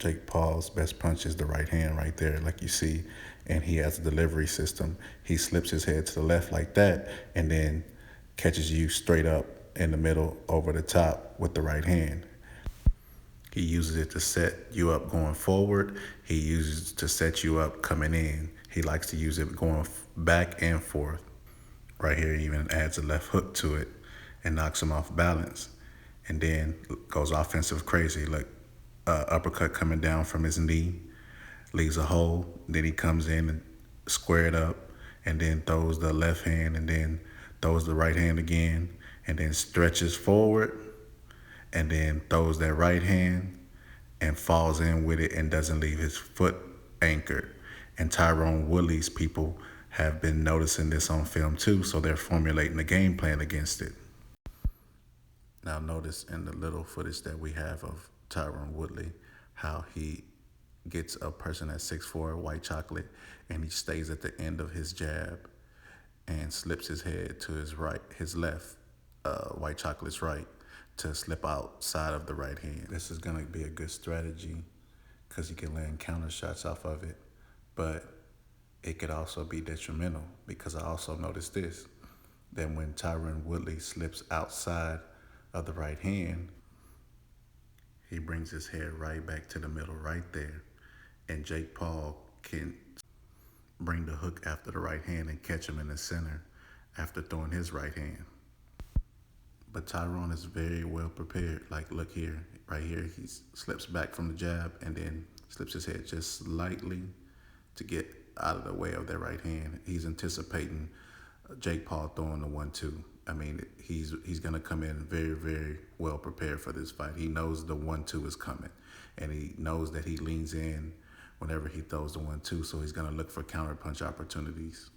Jake Paul's best punch is the right hand right there, like you see, and he has a delivery system. He slips his head to the left like that, and then catches you straight up in the middle over the top with the right hand. He uses it to set you up going forward. He uses it to set you up coming in. He likes to use it going back and forth. Right here, he even adds a left hook to it and knocks him off balance. And then goes offensive crazy. Look, uppercut coming down from his knee, leaves a hole. Then he comes in and square it up, and then throws the left hand, and then throws the right hand again, and then stretches forward, and then throws that right hand and falls in with it and doesn't leave his foot anchored. And Tyron Woodley's people have been noticing this on film too, so they're formulating a game plan against it. Now notice in the little footage that we have of Tyron Woodley, how he gets a person at 6'4", white chocolate, and he stays at the end of his jab and slips his head to his right, his left, white chocolate's right, to slip outside of the right hand. This is gonna be a good strategy because he can land counter shots off of it, but it could also be detrimental because I also noticed this, that when Tyron Woodley slips outside of the right hand, he brings his head right back to the middle right there, and Jake Paul can bring the hook after the right hand and catch him in the center after throwing his right hand. But Tyron is very well prepared. Like, look here, right here, he slips back from the jab and then slips his head just slightly to get out of the way of that right hand. He's anticipating Jake Paul throwing the 1-2. I mean, he's gonna come in very, very well prepared for this fight. He knows the 1-2 is coming, and he knows that he leans in whenever he throws the 1-2. So he's gonna look for counter punch opportunities.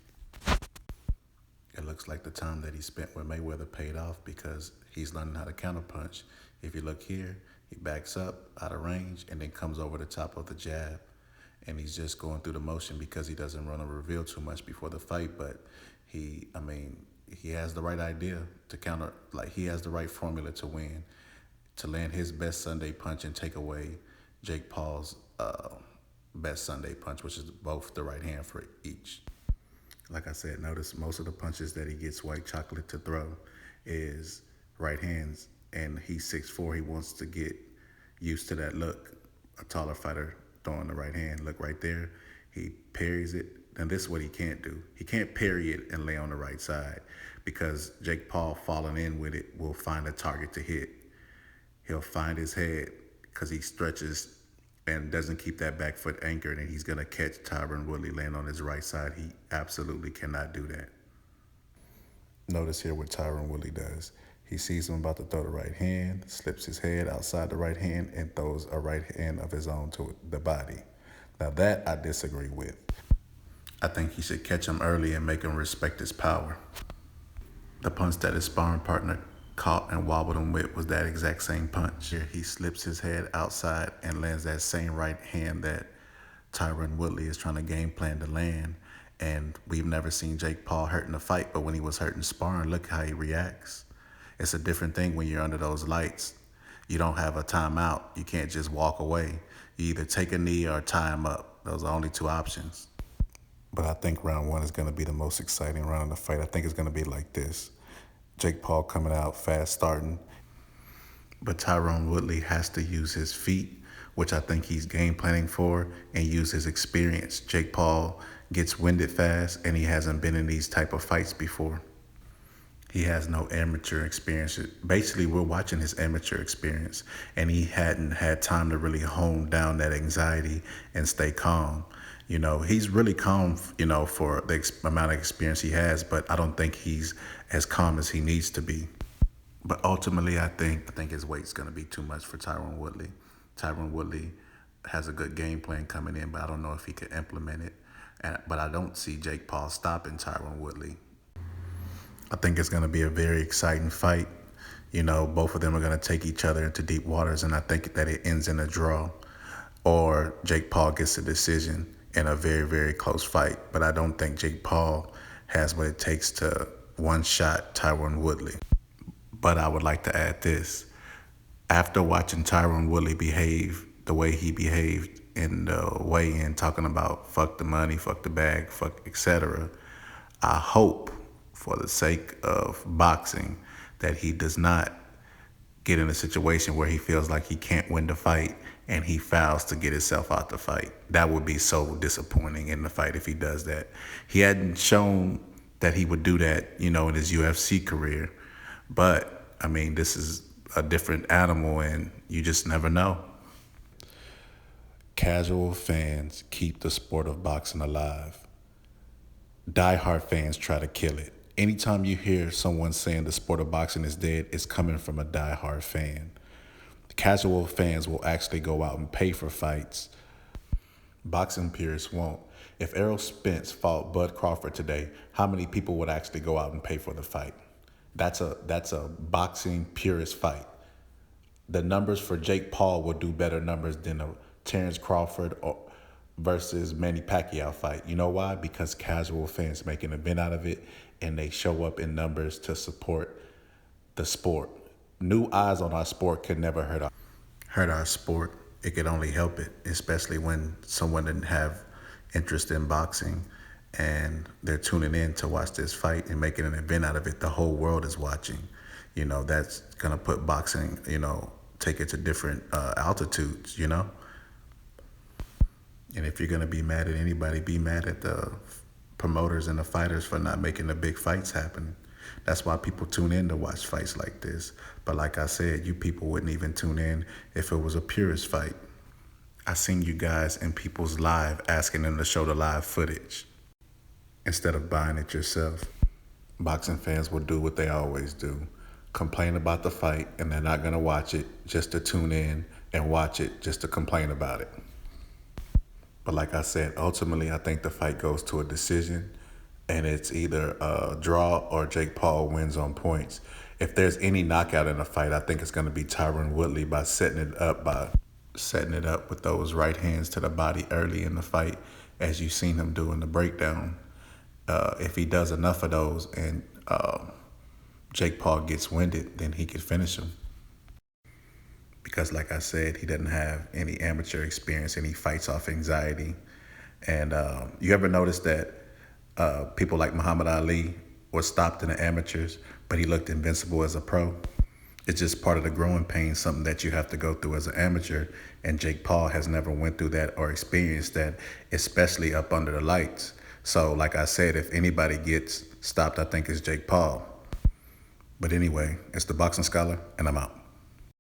It looks like the time that he spent with Mayweather paid off because he's learning how to counter punch. If you look here, he backs up out of range and then comes over the top of the jab. And he's just going through the motion because he doesn't want to reveal too much before the fight. But he has the right idea to counter, like he has the right formula to win, to land his best Sunday punch and take away Jake Paul's best Sunday punch, which is both the right hand for each. Like I said, notice most of the punches that he gets white chocolate to throw is right hands, and he's 6'4". He wants to get used to that look. A taller fighter throwing the right hand, look right there. He parries it, and this is what he can't do. He can't parry it and lay on the right side because Jake Paul falling in with it will find a target to hit. He'll find his head because he stretches and doesn't keep that back foot anchored, and he's going to catch Tyron Woodley laying on his right side. He absolutely cannot do that. Notice here what Tyron Woodley does. He sees him about to throw the right hand, slips his head outside the right hand, and throws a right hand of his own to the body. Now that I disagree with. I think he should catch him early and make him respect his power. The punch that his sparring partner caught and wobbled him with was that exact same punch. Here he slips his head outside and lands that same right hand that Tyron Woodley is trying to game plan to land. And we've never seen Jake Paul hurt in a fight, but when he was hurt in sparring, look how he reacts. It's a different thing when you're under those lights. You don't have a timeout. You can't just walk away. You either take a knee or tie him up. Those are the only two options. But I think round one is going to be the most exciting round of the fight. I think it's going to be like this. Jake Paul coming out fast starting, but Tyron Woodley has to use his feet, which I think he's game planning for, and use his experience. Jake Paul gets winded fast, and he hasn't been in these type of fights before. He has no amateur experience. Basically, we're watching his amateur experience, and he hadn't had time to really hone down that anxiety and stay calm. You know, he's really calm, you know, for the amount of experience he has, but I don't think he's as calm as he needs to be. But ultimately, I think his weight's going to be too much for Tyron Woodley. Tyron Woodley has a good game plan coming in, but I don't know if he can implement it. But I don't see Jake Paul stopping Tyron Woodley. I think it's going to be a very exciting fight. You know, both of them are going to take each other into deep waters, and I think that it ends in a draw, or Jake Paul gets a decision in a very, very close fight. But I don't think Jake Paul has what it takes to one-shot Tyron Woodley. But I would like to add this. After watching Tyron Woodley behave the way he behaved in the weigh-in, talking about fuck the money, fuck the bag, fuck etc. I hope, for the sake of boxing, that he does not get in a situation where he feels like he can't win the fight and he fouls to get himself out the fight. That would be so disappointing in the fight if he does that. He hadn't shown that he would do that, in his UFC career. But, I mean, this is a different animal and you just never know. Casual fans keep the sport of boxing alive. Diehard fans try to kill it. Anytime you hear someone saying the sport of boxing is dead, it's coming from a diehard fan. Casual fans will actually go out and pay for fights. Boxing purists won't. If Errol Spence fought Bud Crawford today, how many people would actually go out and pay for the fight? That's a boxing purist fight. The numbers for Jake Paul will do better numbers than a Terrence Crawford versus Manny Pacquiao fight. You know why? Because casual fans make an event out of it and they show up in numbers to support the sport. New eyes on our sport could never hurt our sport. It could only help it, especially when someone didn't have interest in boxing and they're tuning in to watch this fight and making an event out of it. The whole world is watching. That's going to put boxing, take it to different altitudes, And if you're going to be mad at anybody, be mad at the promoters and the fighters for not making the big fights happen. That's why people tune in to watch fights like this. But like I said, you people wouldn't even tune in if it was a purist fight. I seen you guys in people's live asking them to show the live footage instead of buying it yourself. Boxing fans will do what they always do. Complain about the fight and they're not going to watch it just to tune in and watch it just to complain about it. But like I said, ultimately, I think the fight goes to a decision, and it's either a draw or Jake Paul wins on points. If there's any knockout in the fight, I think it's going to be Tyron Woodley by setting it up with those right hands to the body early in the fight, as you've seen him do in the breakdown. If he does enough of those and Jake Paul gets winded, then he could finish him. Because like I said, he doesn't have any amateur experience and he fights off anxiety. And you ever notice that people like Muhammad Ali were stopped in the amateurs, but he looked invincible as a pro? It's just part of the growing pain, something that you have to go through as an amateur. And Jake Paul has never went through that or experienced that, especially up under the lights. So like I said, if anybody gets stopped, I think it's Jake Paul. But anyway, it's the Boxing Scholar, and I'm out.